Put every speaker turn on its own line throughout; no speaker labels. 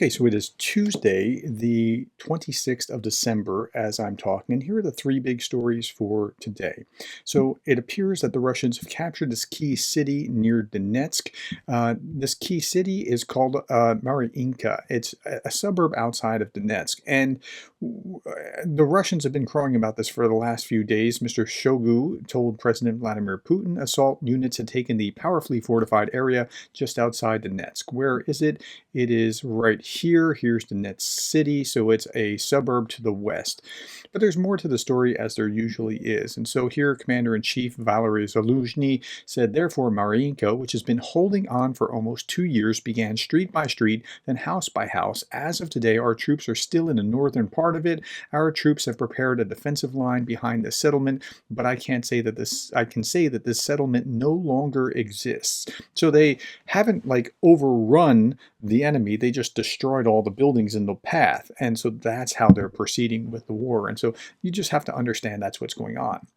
Okay, so it is Tuesday, the 26th of December, as I'm talking, and here are the three big stories for today. So it appears that the Russians have captured this key city near Donetsk. This key city is called Mariinka. It's a suburb outside of Donetsk, and the Russians have been crowing about this for the last few days. Mr. Shoigu told President Vladimir Putin assault units had taken the powerfully fortified area just outside Donetsk. Where is it? It is right here. Here's the Donetsk city, so it's a suburb to the west. But there's more to the story, as there usually is. And so here, Commander-in-Chief Valery Zaluzhny said, therefore, Mariinka, which has been holding on for almost 2 years, began street by street, then house by house. As of today, our troops are still in the northern part of it. Our troops have prepared a defensive line behind the settlement, but I can say that this settlement no longer exists. So they haven't overrun the enemy, they just destroyed all the buildings in the path. And so that's how they're proceeding with the war. And so you just have to understand that's what's going on.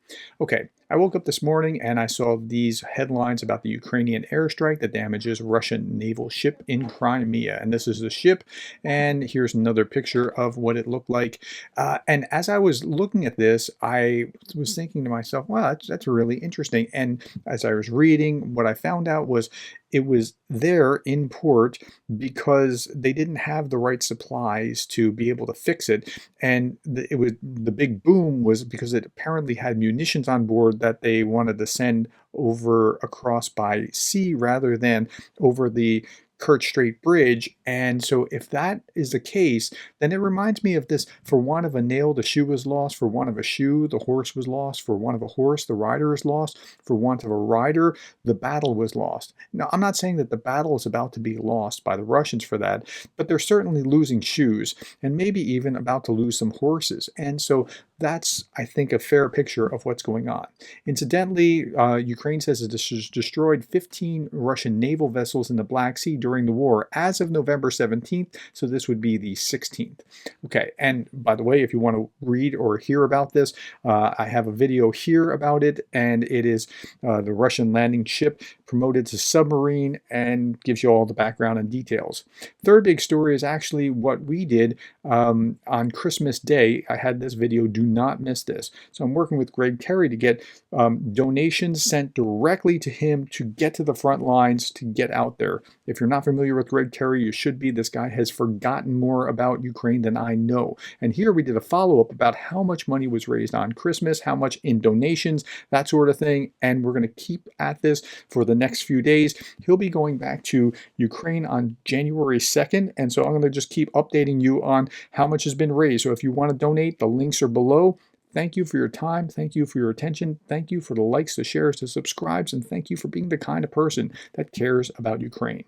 Okay, I woke up this morning and I saw these headlines about the Ukrainian airstrike that damages Russian naval ship in Crimea. And this is the ship, and here's another picture of what it looked like. And as I was looking at this, I was thinking to myself, wow, that's really interesting. And as I was reading, what I found out was it was there in port because they didn't have the right supplies to be able to fix it. And the big boom was because it apparently had munitions on board that they wanted to send over across by sea rather than over the Kerch Strait Bridge. And so if that is the case, then it reminds me of this: for want of a nail, the shoe was lost; for want of a shoe, the horse was lost; for want of a horse, the rider is lost; for want of a rider, the battle was lost. Now, I'm not saying that the battle is about to be lost by the Russians for that, but they're certainly losing shoes and maybe even about to lose some horses. And so that's, I think, a fair picture of what's going on. Incidentally, Ukraine says it has destroyed 15 Russian naval vessels in the Black Sea during the war as of November 17th, so this would be the 16th. Okay, and by the way, if you want to read or hear about this, I have a video here about it, and it is the Russian landing ship promoted to submarine, and gives you all the background and details. Third big story is actually what we did on Christmas Day. I had this video. Do not miss this. So I'm working with Greg Terry to get donations sent directly to him to get to the front lines, to get out there. If you're not familiar with Greg Terry, you should be. This guy has forgotten more about Ukraine than I know. And here we did a follow-up about how much money was raised on Christmas, how much in donations, that sort of thing. And we're going to keep at this for the next few days. He'll be going back to Ukraine on January 2nd. And so I'm going to just keep updating you on how much has been raised. So if you want to donate, the links are below. Thank you for your time. Thank you for your attention. Thank you for the likes, the shares, the subscribes, and thank you for being the kind of person that cares about Ukraine.